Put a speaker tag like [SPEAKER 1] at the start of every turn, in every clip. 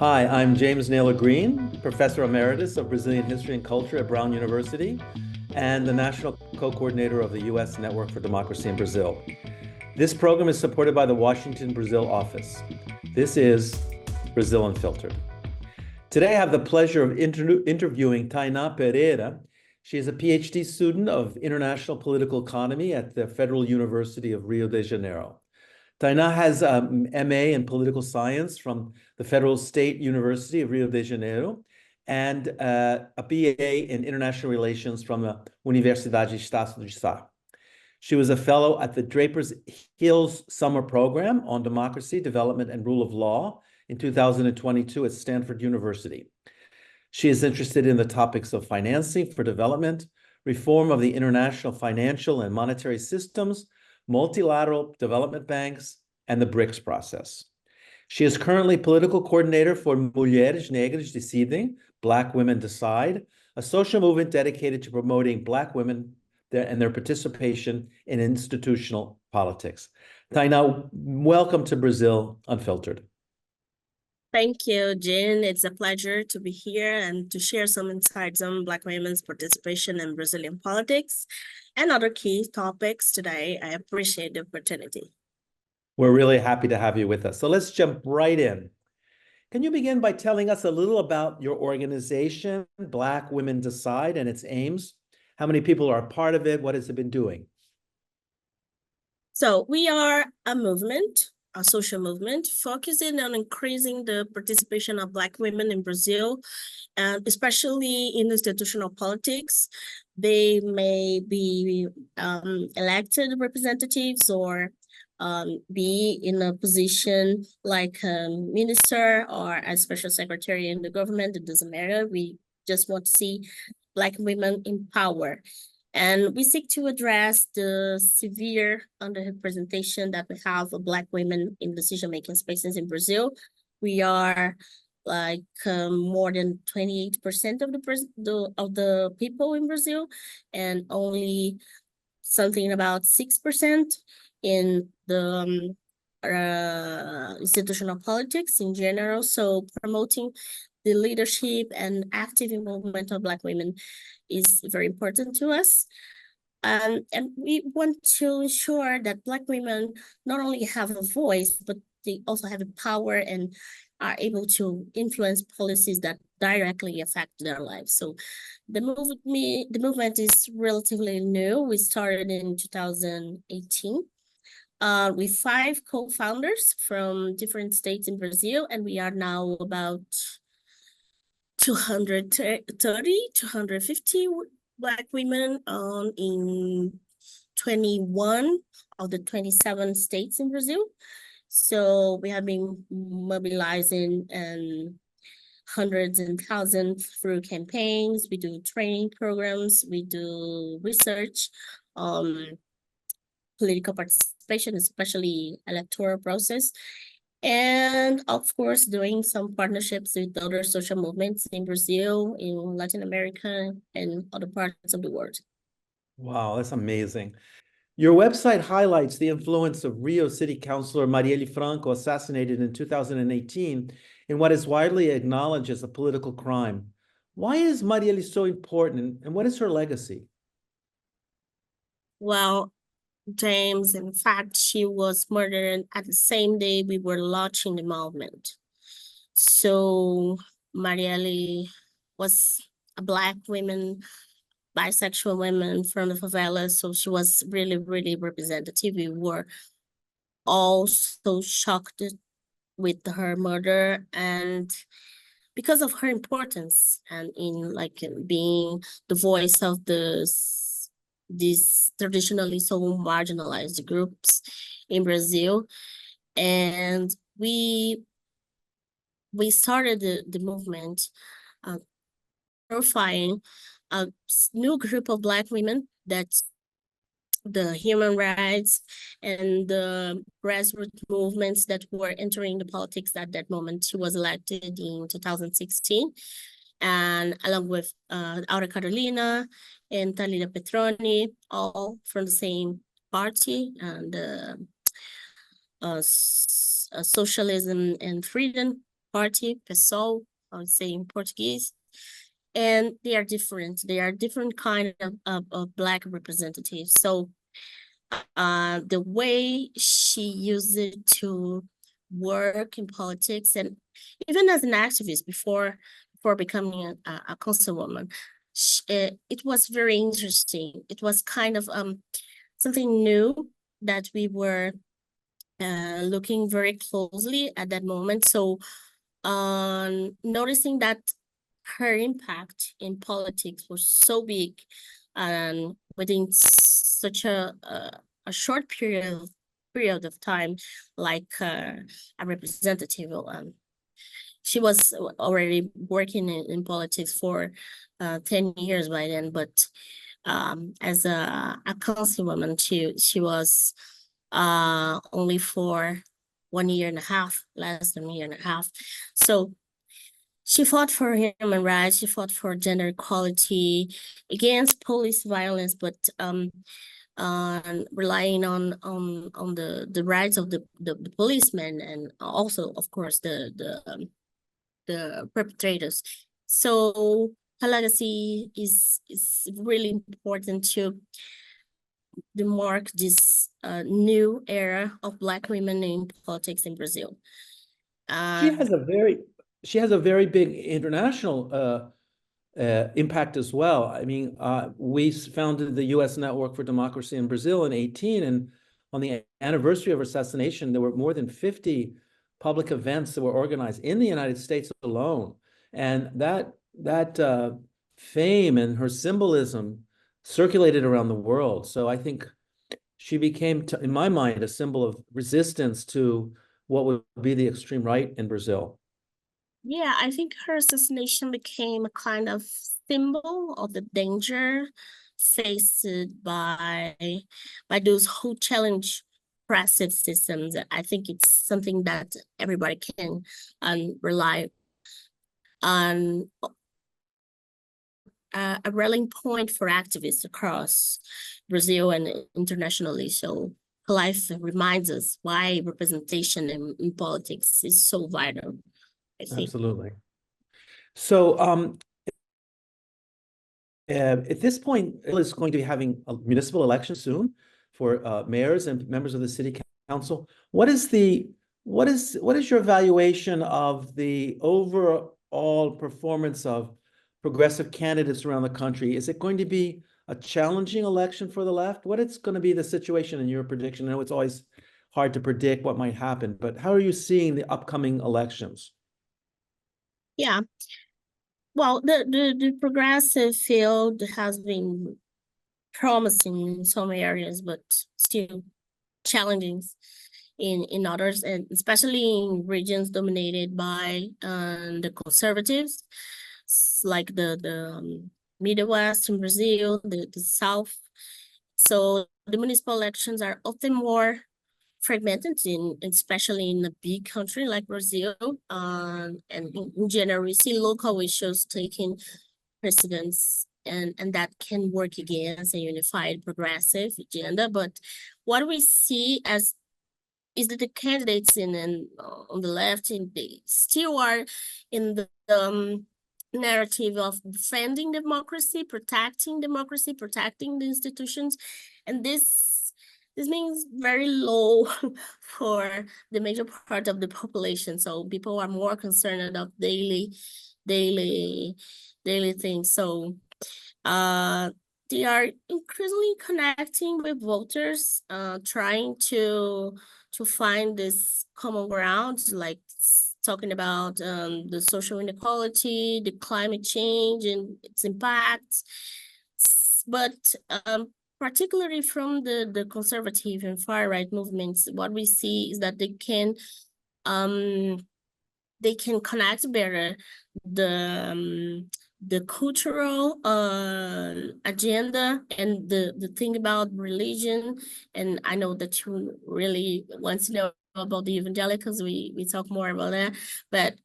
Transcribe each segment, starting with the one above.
[SPEAKER 1] Hi, I'm James Naylor Green, Professor Emeritus of Brazilian History and Culture at Brown University, and the National Co-Coordinator of the U.S. Network for Democracy in Brazil. This program is supported by the Washington, Brazil office. This is Brazil Unfiltered. Today, I have the pleasure of interviewing Tainah Pereira. She is a PhD student of International Political Economy at the Federal University of Rio de Janeiro. Tainah has a MA in Political Science from the Federal State University of Rio de Janeiro and a BA in International Relations from the Universidade Estácio de Sá. She was a fellow at the Draper Hills Summer Program on Democracy, Development, and Rule of Law in 2022 at Stanford University. She is interested in the topics of financing for development, reform of the international financial and monetary systems, multilateral development banks, and the BRICS process. She is currently political coordinator for Mulheres Negras Decidem, Black Women Decide, a social movement dedicated to promoting Black women and their participation in institutional politics. Tainah, welcome to Brazil Unfiltered.
[SPEAKER 2] Thank you, Jean. It's a pleasure to be here and to share some insights on Black women's participation in Brazilian politics and other key topics today. I appreciate the opportunity.
[SPEAKER 1] We're really happy to have you with us. So let's jump right in. Can you begin by telling us a little about your organization, Black Women Decide, and its aims? How many people are a part of it? What has it been doing?
[SPEAKER 2] So we are a movement, a social movement, focusing on increasing the participation of Black women in Brazil, and especially in institutional politics. They may be elected representatives or be in a position like a minister or a special secretary in the government. It doesn't matter. We just want to see Black women in power. And we seek to address the severe underrepresentation that we have of Black women in decision-making spaces in Brazil. We are like more than 28% of the people in Brazil, and only something about 6% in the institutional politics in general. So promoting the leadership and active involvement of Black women is very important to us. And we want to ensure that Black women not only have a voice, but they also have a power and are able to influence policies that directly affect their lives. So the movement is relatively new. We started in 2018 with 5 co-founders from different states in Brazil, and we are now about 250 Black women in 21 of the 27 states in Brazil. So we have been mobilizing hundreds and thousands through campaigns. We do training programs. We do research on political participation, especially electoral process. And of course, doing some partnerships with other social movements in Brazil, in Latin America, and other parts of the world.
[SPEAKER 1] Wow, that's amazing. Your website highlights the influence of Rio City Councilor Marielle Franco, assassinated in 2018, in what is widely acknowledged as a political crime. Why is Marielle so important, and what is her legacy?
[SPEAKER 2] Well, James, in fact, she was murdered at the same day we were launching the movement. So Marielle was a Black woman, bisexual woman from the favela. So she was really, really representative. We were all so shocked with her murder, and because of her importance and in being the voice of these traditionally so marginalized groups in Brazil. And we started the movement profiling a new group of Black women that the human rights and the grassroots movements that were entering the politics at that moment. She was elected in 2016, and along with Aura Carolina and Thalita Petroni, all from the same party, and Socialism and Freedom party, PSOL, I would say in Portuguese. And they are different. They are different kind of Black representatives. So the way she used it to work in politics and even as an activist before becoming a councilwoman, it was very interesting. It was kind of something new that we were looking very closely at that moment. So noticing that her impact in politics was so big and within such a short period of time, like a representative. She was already working in politics for 10 years by then, but as a councilwoman, she was only for 1 year and a half, less than a year and a half. So she fought for human rights. She fought for gender equality, against police violence, but relying on the rights of the policemen, and also, of course, the perpetrators. So her legacy is really important to mark this new era of Black women in politics in Brazil.
[SPEAKER 1] She has a very big international impact as well. I mean, we founded the U.S. Network for Democracy in Brazil in 2018, and on the anniversary of her assassination, there were more than 50 public events that were organized in the United States alone. And that fame and her symbolism circulated around the world. So I think she became, in my mind, a symbol of resistance to what would be the extreme right in Brazil.
[SPEAKER 2] Yeah, I think her assassination became a kind of symbol of the danger faced by those who challenge oppressive systems. I think it's something that everybody can rely on, a rallying point for activists across Brazil and internationally. So her life reminds us why representation in politics is so vital, I think.
[SPEAKER 1] Absolutely. So at this point, is going to be having a municipal election soon for mayors and members of the city council. What is your evaluation of the overall performance of progressive candidates around the country? Is it going to be a challenging election for the left? What is going to be the situation in your prediction? I know it's always hard to predict what might happen, but how are you seeing the upcoming elections?
[SPEAKER 2] Yeah. Well, the progressive field has been promising in some areas, but still challenging in others, and especially in regions dominated by the conservatives, like the Midwest in Brazil, the South. So the municipal elections are often more fragmented, especially in a big country like Brazil. And in general, we see local issues taking precedence, and that can work against a unified progressive agenda. But what we see as is that the candidates on the left, and they still are in the narrative of defending democracy, protecting the institutions, and this means very low for the major part of the population. So people are more concerned about daily things. So they are increasingly connecting with voters, trying to find this common ground, like talking about the social inequality, the climate change and its impacts. But particularly from the conservative and far-right movements, what we see is that they can connect better the cultural agenda and the thing about religion. And I know that you really want to know about the evangelicals. We talk more about that, but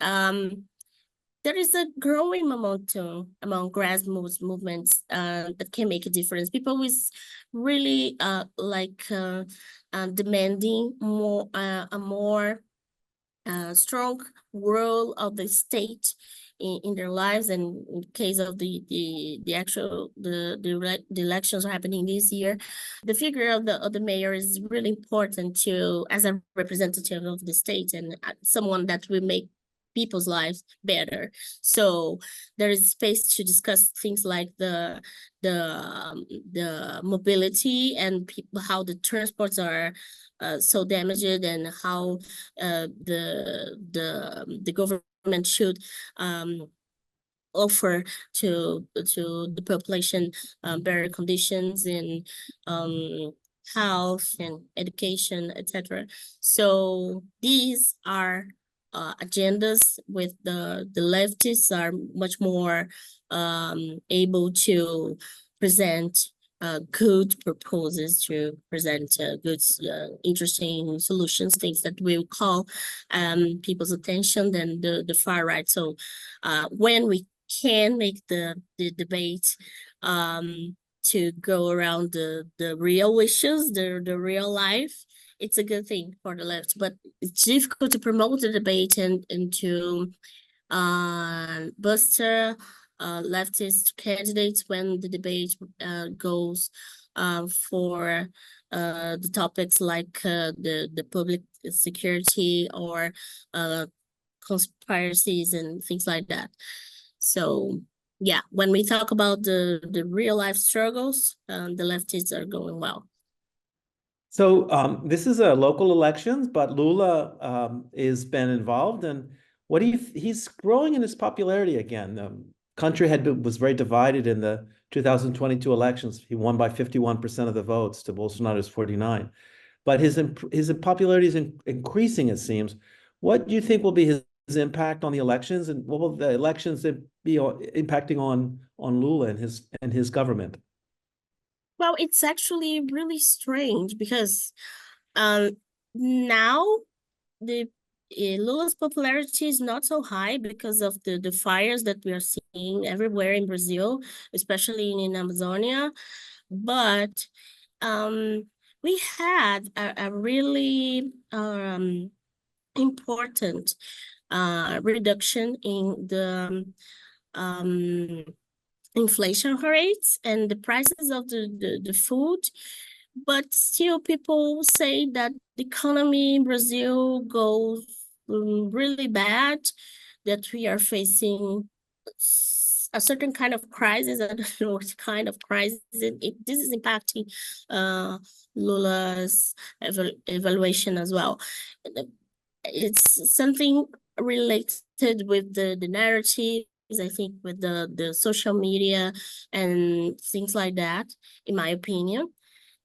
[SPEAKER 2] there is a growing momentum among grassroots movements that can make a difference. People is really demanding more a more strong role of the state in their lives, and in case of the elections happening this year, the figure of the mayor is really important to as a representative of the state and someone that will make people's lives better. So there is space to discuss things like the mobility and people, how the transports are so damaged, and how the government should offer to the population better conditions in health and education, etc. So these are agendas with the leftists are much more able to present good proposals, to present good, interesting solutions, things that will call people's attention than the far right. So when we can make the debate to go around the real issues, the real life, it's a good thing for the left. But it's difficult to promote the debate and to bolster leftist candidates when the debate goes for the topics like the public security or conspiracies and things like that. So yeah, when we talk about the real life struggles, the leftists are going well.
[SPEAKER 1] So this is a local elections, but Lula has been involved, and what do you? He's growing in his popularity again. The country was very divided in the 2022 elections. He won by 51% of the votes to Bolsonaro's 49%. But his popularity is increasing, it seems. What do you think will be his impact on the elections, and what will the elections be impacting on Lula and his government?
[SPEAKER 2] Well, it's actually really strange because now the Lula's popularity is not so high because of the fires that we are seeing everywhere in Brazil, especially in Amazonia. But we had a really important reduction in the inflation rates and the prices of the food. But still, people say that the economy in Brazil goes really bad, that we are facing a certain kind of crisis. I don't know what kind of crisis. This is impacting Lula's evaluation as well. It's something related with the narrative, I think, with the social media and things like that, in my opinion.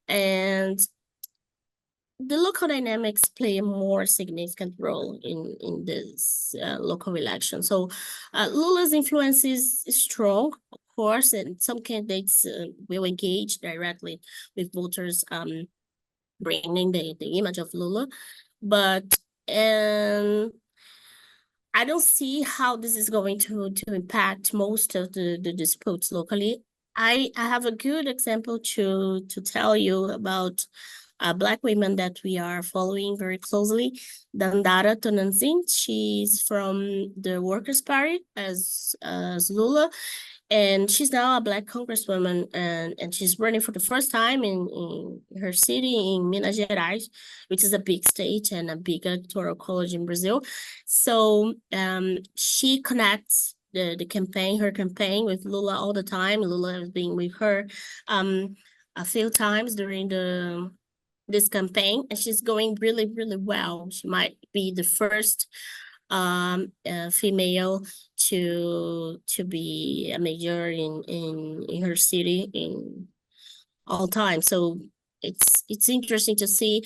[SPEAKER 2] And the local dynamics play a more significant role in this local election. So Lula's influence is strong, of course, and some candidates will engage directly with voters, bringing the image of Lula. But I don't see how this is going to impact most of the disputes locally. I have a good example to tell you about Black women that we are following very closely. Dandara Tonantzin, she's from the Workers' Party as Lula, and she's now a Black congresswoman, and she's running for the first time in her city in Minas Gerais, which is a big state and a big electoral college in Brazil. So she connects the campaign, her campaign, with Lula all the time. Lula has been with her a few times during this campaign, and she's going really, really well. She might be the first female to be a mayor in her city in all time. So it's interesting to see.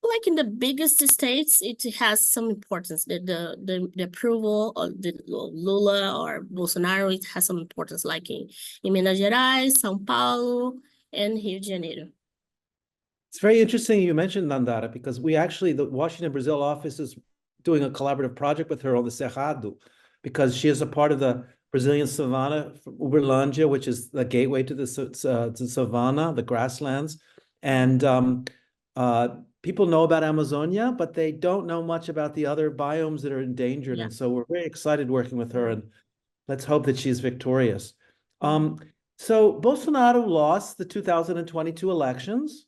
[SPEAKER 2] Like in the biggest states, it has some importance. The approval of the Lula or Bolsonaro, it has some importance, like in Minas Gerais, São Paulo, and Rio de Janeiro.
[SPEAKER 1] It's very interesting you mentioned Nandara, because the Washington Brazil office is doing a collaborative project with her on the Cerrado, because she is a part of the Brazilian Savannah, Uberlândia, which is the gateway to the savannah, the grasslands. And people know about Amazonia, but they don't know much about the other biomes that are endangered.
[SPEAKER 2] Yeah.
[SPEAKER 1] And so we're very excited working with her, and let's hope that she's victorious. So Bolsonaro lost the 2022 elections,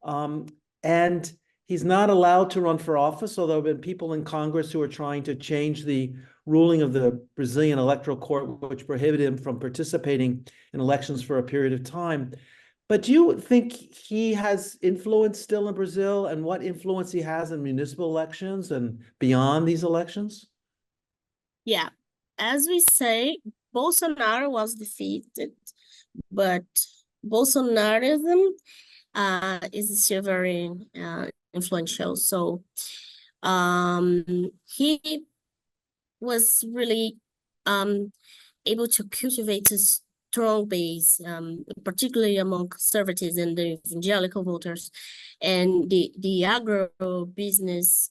[SPEAKER 1] and he's not allowed to run for office, although there have been people in Congress who are trying to change the ruling of the Brazilian electoral court, which prohibited him from participating in elections for a period of time. But do you think he has influence still in Brazil, and what influence he has in municipal elections and beyond these elections?
[SPEAKER 2] Yeah, as we say, Bolsonaro was defeated, but Bolsonarism is still very influential. So he was really able to cultivate a strong base, particularly among conservatives and the evangelical voters, and the agro business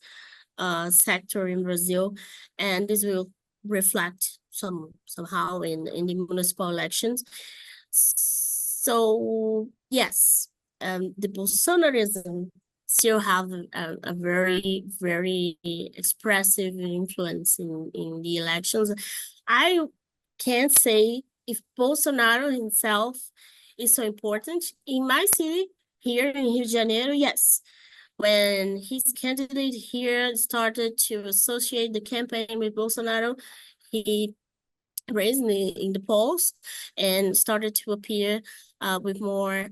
[SPEAKER 2] sector in Brazil, and this will reflect somehow in the municipal elections. So yes, the Bolsonarism still have a very, very expressive influence in the elections. I can't say if Bolsonaro himself is so important. In my city, here in Rio de Janeiro, yes. When his candidate here started to associate the campaign with Bolsonaro, he raised in the polls and started to appear with more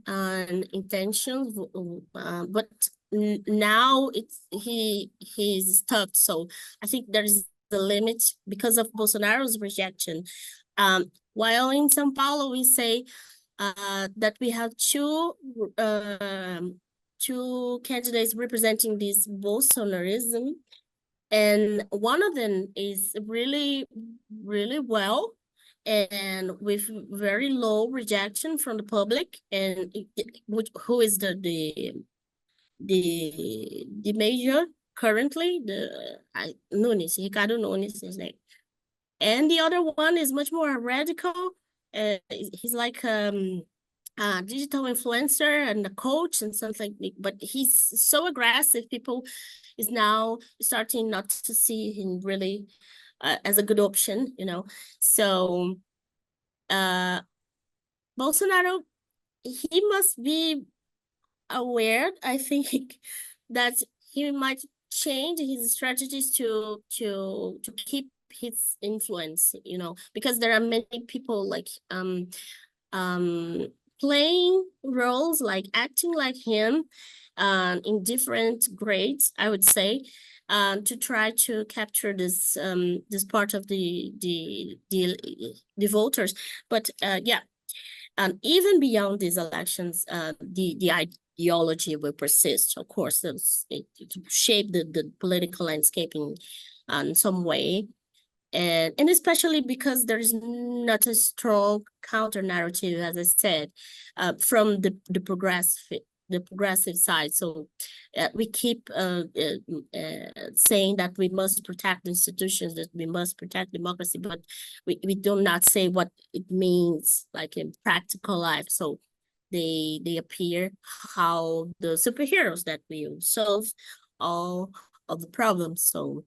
[SPEAKER 2] intentions. But now he's stuck. So I think there's the limit because of Bolsonaro's rejection. While in São Paulo, we say that we have two candidates representing this Bolsonarism, and one of them is really, really well and with very low rejection from the public, and who is the mayor currently, Nunes, Ricardo Nunes is like. And the other one is much more radical. He's like a digital influencer and a coach and something, but he's so aggressive. People is now starting not to see him really as a good option, you know. So Bolsonaro, he must be aware, I think, that he might change his strategies to keep his influence, you know, because there are many people like playing roles, like acting like him in different grades, I would say, to try to capture this this part of the voters. But yeah, even beyond these elections, the ideology will persist, of course. It shape the political landscape in some way. And especially because there is not a strong counter narrative, as I said, from the progressive side. So we keep saying that we must protect the institutions, that we must protect democracy, but we do not say what it means, like in practical life. So they appear how the superheroes that will solve all of the problems. So.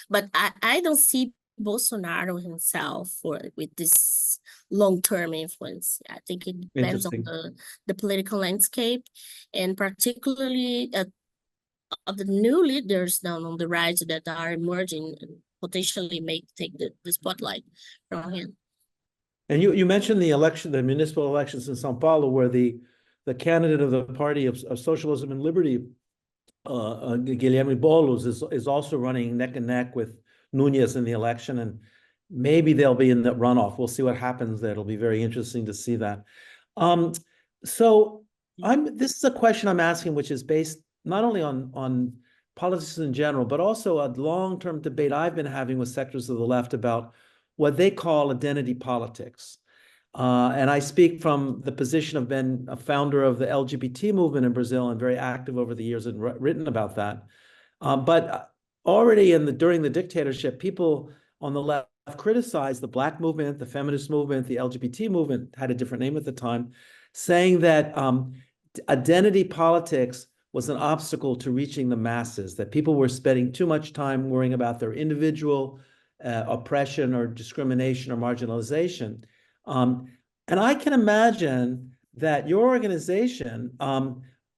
[SPEAKER 2] But I don't see Bolsonaro himself with this long-term influence. I think it depends on the political landscape, and particularly of the new leaders down on the right that are emerging and potentially may take the spotlight from him.
[SPEAKER 1] And you mentioned the municipal elections in São Paulo, where the candidate of the Party of Socialism and Liberty, Guilherme Boulos, is also running neck and neck with Nunes in the election, and maybe they'll be in the runoff. We'll see what happens there. It'll be very interesting to see that. So this is a question I'm asking, which is based not only on politics in general, but also a long-term debate I've been having with sectors of the left about what they call identity politics. And I speak from the position of being a founder of the LGBT movement in Brazil and very active over the years and written about that. But already during the dictatorship, people on the left criticized the Black movement, the feminist movement, the LGBT movement, had a different name at the time, saying that identity politics was an obstacle to reaching the masses, that people were spending too much time worrying about their individual oppression or discrimination or marginalization. And I can imagine that your organization,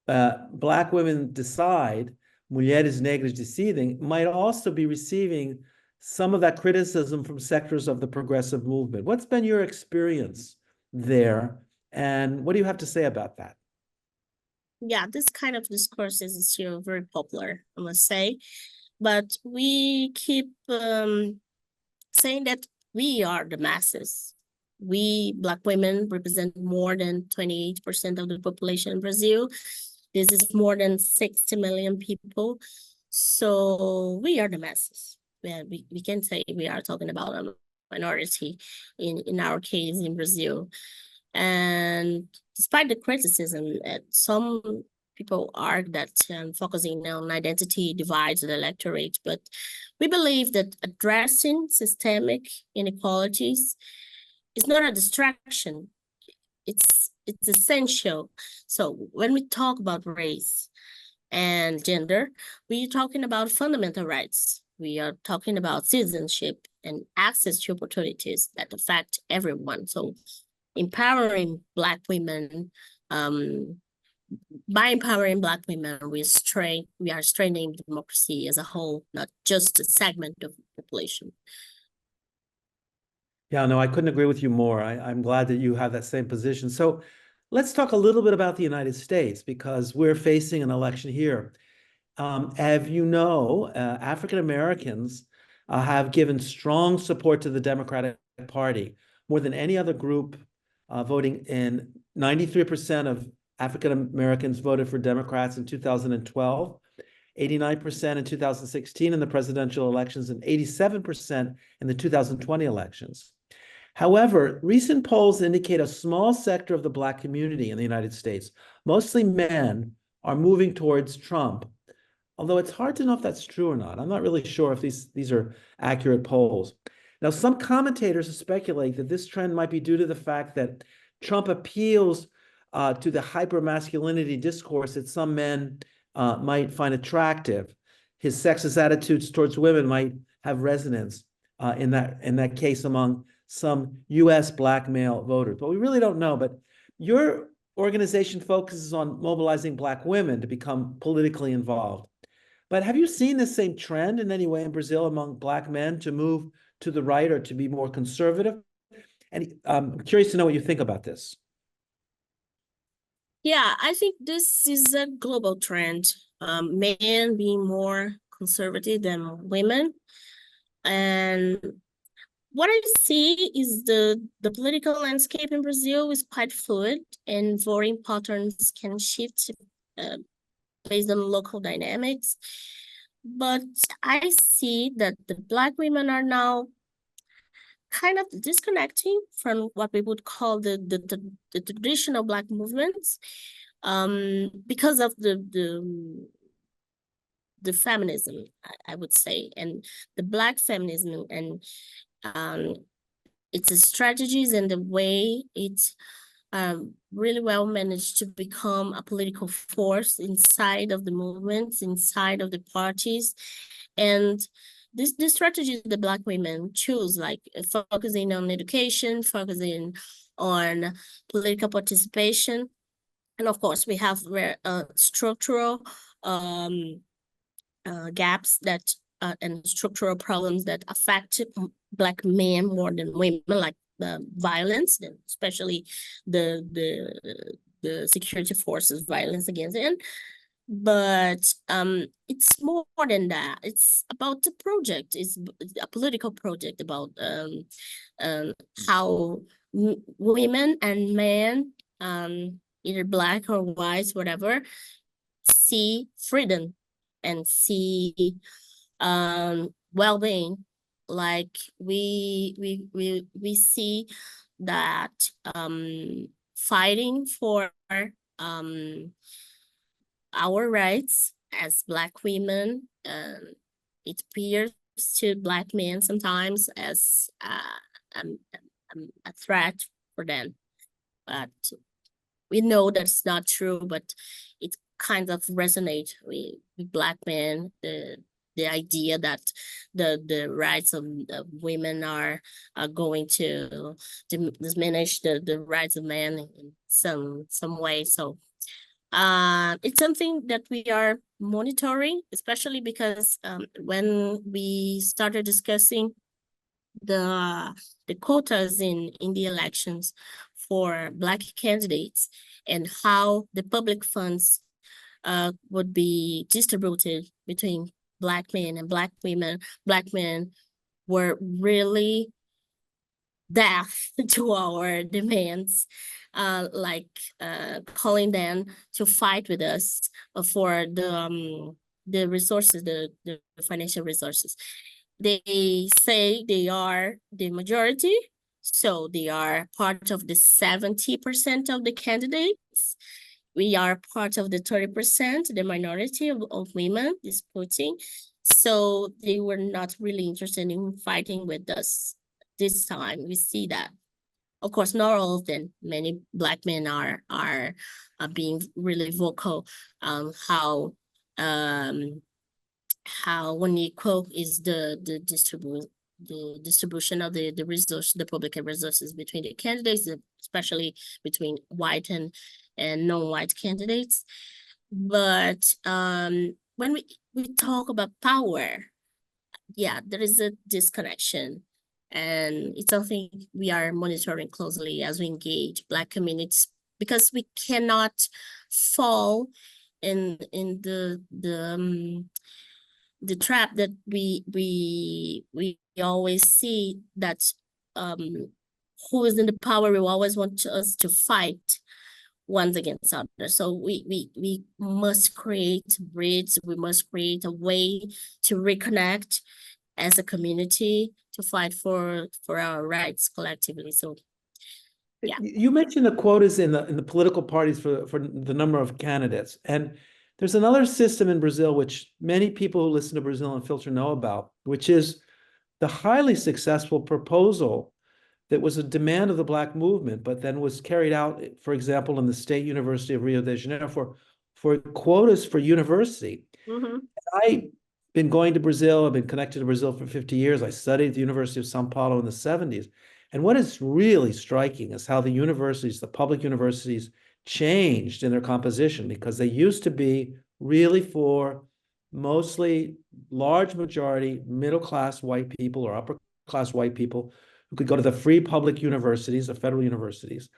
[SPEAKER 1] Black Women Decide, Mulheres Negras Decidem, might also be receiving some of that criticism from sectors of the progressive movement. What's been your experience there, and what do you have to say about that?
[SPEAKER 2] Yeah, this kind of discourse is still very popular, I must say. But we keep saying that we are the masses. We, Black women, represent more than 28% of the population in Brazil. This is more than 60 million people. So we are the masses. Yeah, we can say we are talking about a minority in our case in Brazil. And despite the criticism, some people argue that focusing on identity divides the electorate, but we believe that addressing systemic inequalities is not a distraction. It's essential. So when we talk about race and gender, we are talking about fundamental rights. We are talking about citizenship and access to opportunities that affect everyone. So empowering Black women, by empowering Black women, we are strengthening democracy as a whole, not just a segment of the population.
[SPEAKER 1] Yeah, no, I couldn't agree with you more. I'm glad that you have that same position. So let's talk a little bit about the United States, because we're facing an election here. As you know, African Americans have given strong support to the Democratic Party, more than any other group voting in. 93% of African Americans voted for Democrats in 2012, 89% in 2016 in the presidential elections, and 87% in the 2020 elections. However, recent polls indicate a small sector of the Black community in the United States, mostly men, are moving towards Trump. Although it's hard to know if that's true or not. I'm not really sure if these are accurate polls. Now, some commentators speculate that this trend might be due to the fact that Trump appeals to the hypermasculinity discourse that some men might find attractive. His sexist attitudes towards women might have resonance in that case among some U.S. Black male voters. But we really don't know. But your organization focuses on mobilizing Black women to become politically involved. But have you seen the same trend in any way in Brazil among Black men to move to the right or to be more conservative? And I'm curious to know what you think about this.
[SPEAKER 2] Yeah, I think this is a global trend. Men being more conservative than women. And what I see is the political landscape in Brazil is quite fluid, and voting patterns can shift based on local dynamics. But I see that the Black women are now kind of disconnecting from what we would call the traditional Black movements, because of the feminism, I would say, and the Black feminism, and its strategies and the way it's really well managed to become a political force inside of the movements, inside of the parties. And this strategy the Black women choose, like focusing on education, focusing on political participation. And of course, we have structural gaps that and structural problems that affect Black men more than women, like the violence, especially the security forces violence against it. But it's more than that. It's about the project. It's a political project about how women and men, either Black or white, whatever, see freedom and see well-being. Like we see that fighting for our rights as Black women, it appears to Black men sometimes as a threat for them. But we know that's not true, but it kind of resonate with Black men. The idea that the rights of women are going to diminish the rights of men in some way. So it's something that we are monitoring, especially because when we started discussing the quotas in the elections for Black candidates and how the public funds would be distributed between Black men and Black women. Black men were really deaf to our demands, calling them to fight with us for the resources, the financial resources. They say they are the majority, so they are part of the 70% of the candidates. We are part of the 30%, the minority of women disputing. So they were not really interested in fighting with us this time. We see that. Of course, not all of them. Many Black men are being really vocal on how unequal is the distribution of the resource, the public resources between the candidates, especially between white and non-white candidates. But when we talk about power, yeah, there is a disconnection. And it's something we are monitoring closely as we engage Black communities, because we cannot fall in the trap that we always see, that who is in the power will always want us to fight ones against others. So we must create a bridge. We must create a way to reconnect as a community to fight for our rights collectively. So yeah.
[SPEAKER 1] You mentioned the quotas in the political parties for the number of candidates. And there's another system in Brazil, which many people who listen to Brazil Unfiltered know about, which is the highly successful proposal that was a demand of the Black movement, but then was carried out, for example, in the State University of Rio de Janeiro for quotas for university.
[SPEAKER 2] Mm-hmm.
[SPEAKER 1] I've been going to Brazil. I've been connected to Brazil for 50 years. I studied at the University of São Paulo in the 70s. And what is really striking is how the universities, the public universities, changed in their composition, because they used to be really for mostly large majority middle-class white people or upper-class white people who could go to the free public universities, the federal universities,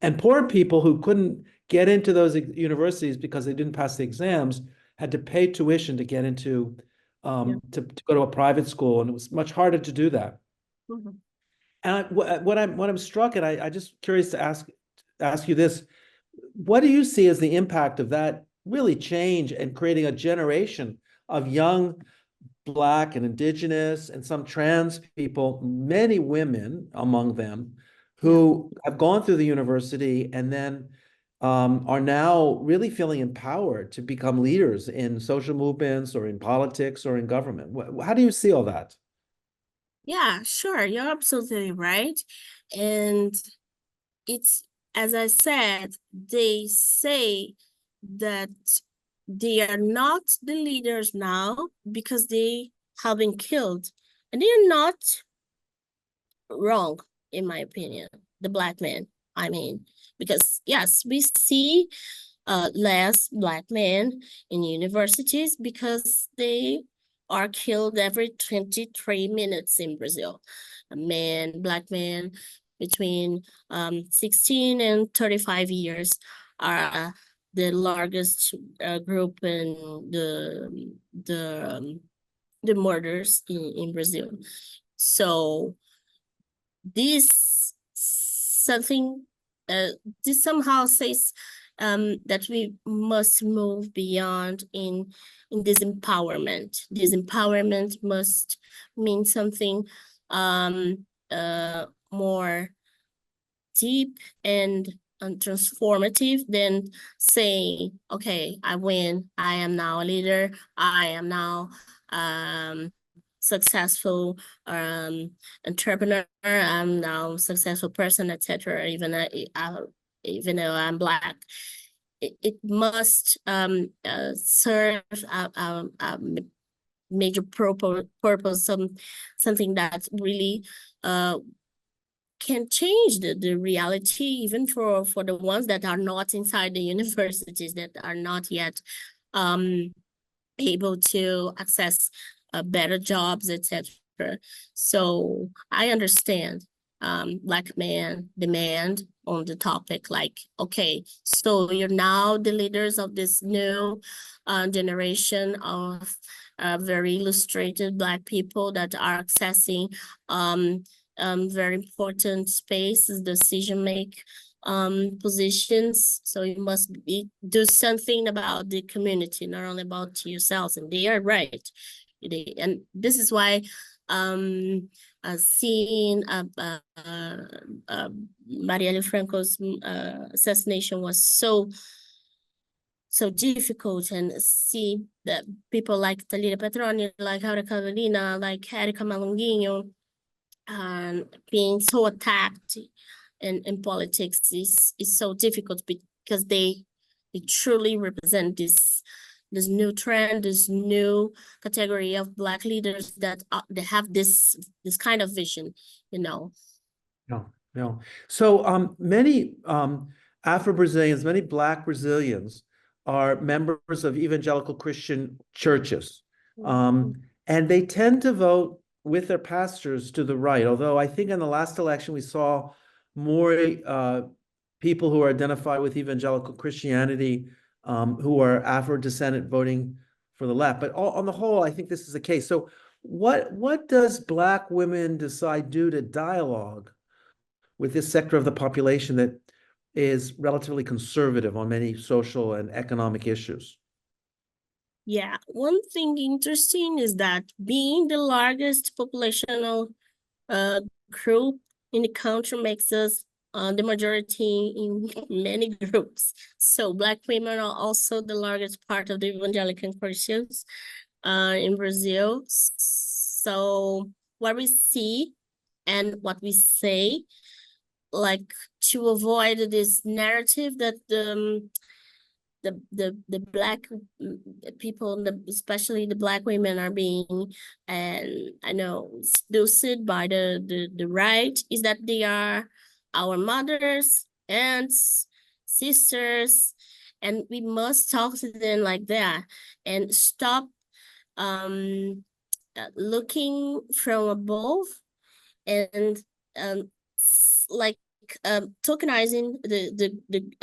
[SPEAKER 1] and poor people who couldn't get into those universities because they didn't pass the exams had to pay tuition to get into to go to a private school, and it was much harder to do that.
[SPEAKER 2] Mm-hmm.
[SPEAKER 1] And what I'm struck at, I just curious to ask you this: what do you see as the impact of that really change and creating a generation of young Black and Indigenous and some trans people, many women among them, who have gone through the university and then are now really feeling empowered to become leaders in social movements or in politics or in government? How do you see all that?
[SPEAKER 2] Yeah, sure. You're absolutely right. And it's, as I said, they say that they are not the leaders now because they have been killed. And they are not wrong, in my opinion, the Black men, I mean, because yes, we see less Black men in universities because they are killed every 23 minutes in Brazil. Black men between 16 and 35 years are the largest group in the murders in Brazil. So this something this somehow says that we must move beyond in this empowerment. This empowerment must mean something more deep and transformative than saying, okay, I win, I am now a leader, I am now successful entrepreneur, I'm now a successful person, etc. Even though I'm Black. it must serve a major purpose, something that really can change the reality, even for the ones that are not inside the universities, that are not yet able to access better jobs, etc. So I understand Black men demand on the topic, like, okay, so you're now the leaders of this new generation of very illustrated Black people that are accessing very important spaces, decision-make positions. So you must do something about the community, not only about yourselves. And they are right. And this is why seeing Marielle Franco's assassination was so difficult, and see that people like Thalita Petroni, like Aura Carolina, like Erika Malonguinho, being so attacked in politics is so difficult, because they truly represent this new trend, this new category of Black leaders that they have this kind of vision, you know.
[SPEAKER 1] No. So many Afro-Brazilians, many Black Brazilians are members of evangelical Christian churches. And they tend to vote with their pastors to the right, although I think in the last election we saw more people who are identified with evangelical Christianity who are Afro-descendant voting for the left. But on the whole, I think this is the case. So what does Black Women Decide do to dialogue with this sector of the population that is relatively conservative on many social and economic issues?
[SPEAKER 2] Yeah, one thing interesting is that being the largest populational group in the country makes us the majority in many groups. So Black women are also the largest part of the evangelical Christians in Brazil. So what we see and what we say, like, to avoid this narrative that the Black people, especially the Black women, are being, and I know, seduced by the right, is that they are our mothers, aunts, sisters, and we must talk to them like that and stop looking from above and like tokenizing the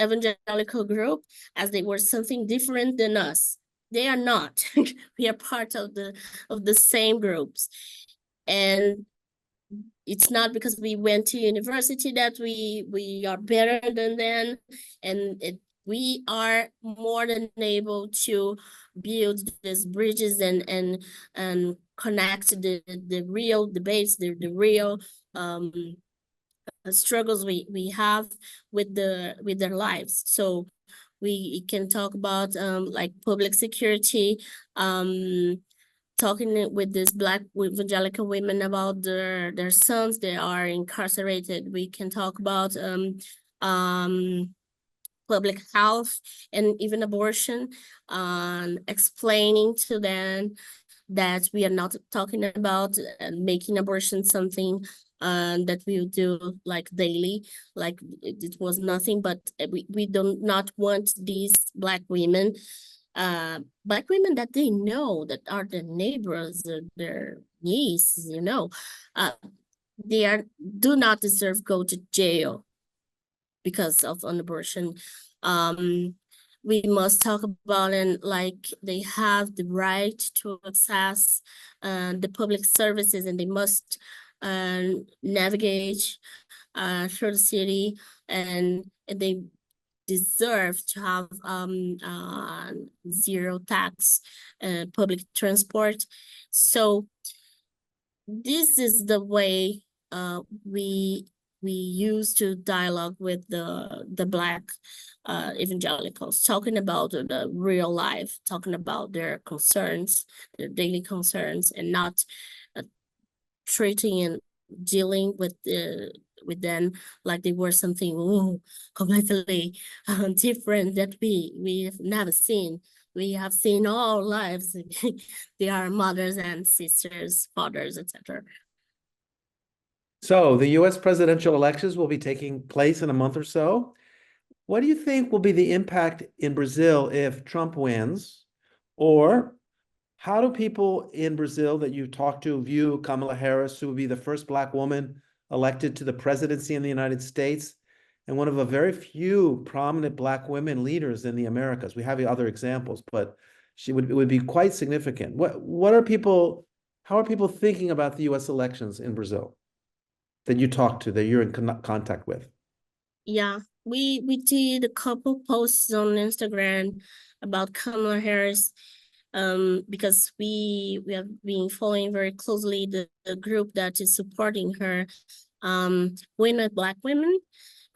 [SPEAKER 2] evangelical group as they were something different than us. They are not. We are part of the same groups, and it's not because we went to university that we are better than them, and we are more than able to build these bridges and connect the real debates, the real struggles we have with their lives. So we can talk about like public security, talking with these Black evangelical women about their sons that are incarcerated. We can talk about public health and even abortion, explaining to them that we are not talking about making abortion something that we do like daily, like it was nothing, but we do not want these Black women that they know, that are their neighbors, their nieces, they do not deserve go to jail because of an abortion. We must talk about it, like they have the right to access the public services, and they must navigate through the city, and they deserve to have zero tax public transport. So this is the way we use to dialogue with the Black evangelicals, talking about the real life, talking about their concerns, their daily concerns, and not treating and dealing with with them like they were something completely different that we've never seen. We have seen all lives. They are mothers and sisters, fathers, etc.
[SPEAKER 1] So the US presidential elections will be taking place in a month or so. What do you think will be the impact in Brazil if Trump wins? Or how do people in Brazil that you talk to view Kamala Harris, who will be the first Black woman elected to the presidency in the United States and one of a very few prominent Black women leaders in the Americas? We have other examples, but it would be quite significant. How are people thinking about the US elections in Brazil that you talk to, that you're in contact with?
[SPEAKER 2] Yeah, we did a couple posts on Instagram about Kamala Harris, because we have been following very closely the group that is supporting her, Win with Black Women,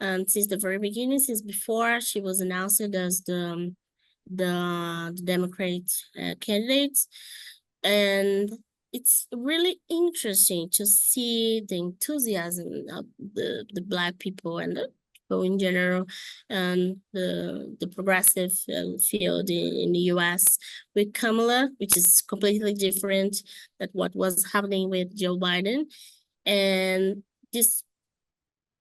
[SPEAKER 2] since the very beginning, since before she was announced as the Democrat candidate. And it's really interesting to see the enthusiasm of the Black people and the people in general, and the progressive field in the US with Kamala, which is completely different than what was happening with Joe Biden. And this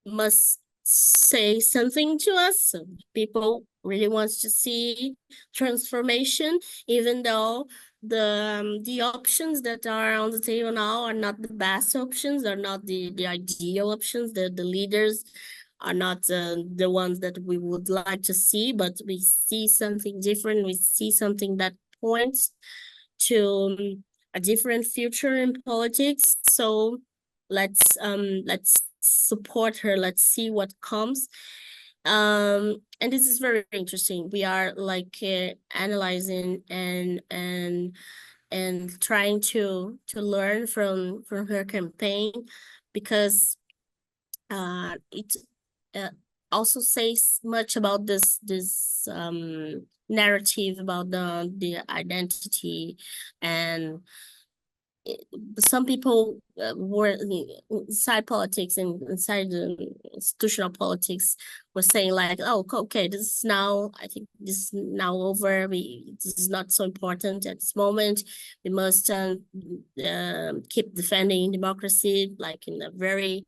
[SPEAKER 2] must say something to us. So people really wants to see transformation, even though the options that are on the table now are not the best options, are not the ideal options. The leaders are not the ones that we would like to see, but we see something different. We see something that points to a different future in politics. So let's support her. Let's see what comes. And this is very interesting. We are like analyzing and trying to learn from her campaign, because it also says much about this narrative about the identity. And some people were inside politics and inside the institutional politics were saying like, oh, okay, this is now, I think this is now over. This is not so important at this moment. We must keep defending democracy, like in a very,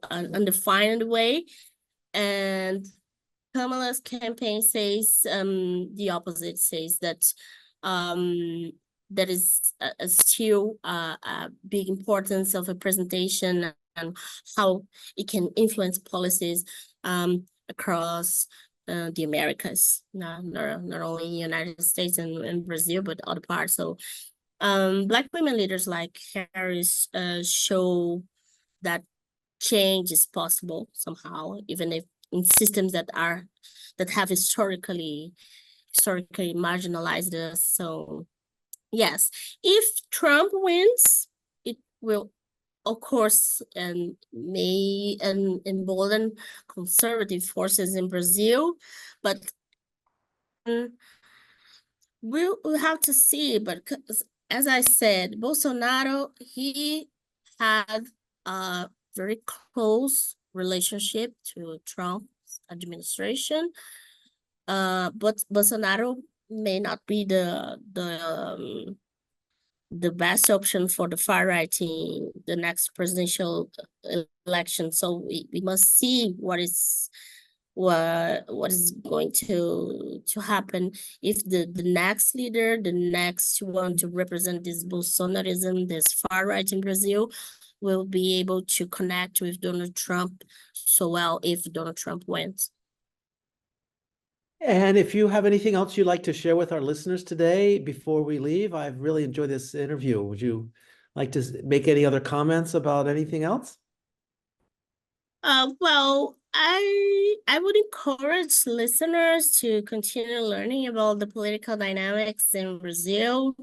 [SPEAKER 2] undefined way. And Kamala's campaign says the opposite, says that that is still a big importance of representation and how it can influence policies across the Americas, not only in the United States and Brazil, but other parts. So Black women leaders like Harris show that change is possible somehow, even if in systems that have historically marginalized us. So yes, if Trump wins, it will, of course, and may embolden conservative forces in Brazil, but we'll have to see. But as I said, Bolsonaro, he had a very close relationship to Trump's administration. But Bolsonaro may not be the best option for the far right in the next presidential election. So we must see what is going to happen if the next leader, the next one to represent this Bolsonarism, this far right in Brazil, will be able to connect with Donald Trump so well if Donald Trump wins.
[SPEAKER 1] And if you have anything else you'd like to share with our listeners today before we leave, I've really enjoyed this interview. Would you like to make any other comments about anything else?
[SPEAKER 2] Well, I would encourage listeners to continue learning about the political dynamics in Brazil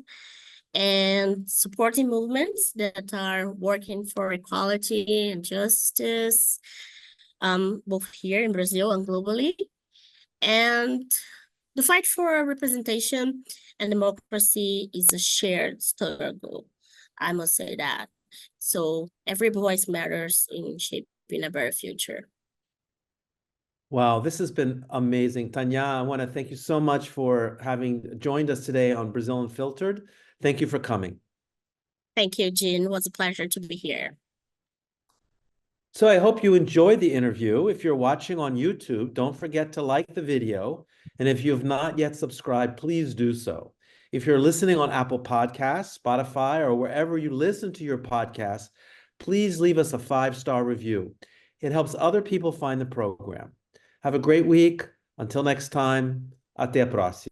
[SPEAKER 2] and supporting movements that are working for equality and justice, both here in Brazil and globally. And the fight for representation and democracy is a shared struggle. I must say that. So every voice matters in shaping a better future.
[SPEAKER 1] Wow, this has been amazing. Tainha, I want to thank you so much for having joined us today on Brazil Unfiltered. Thank you for coming.
[SPEAKER 2] Thank you, Jean. It was a pleasure to be here.
[SPEAKER 1] So I hope you enjoyed the interview. If you're watching on YouTube, don't forget to like the video. And if you have not yet subscribed, please do so. If you're listening on Apple Podcasts, Spotify, or wherever you listen to your podcasts, please leave us a 5-star review. It helps other people find the program. Have a great week. Until next time, até a próxima.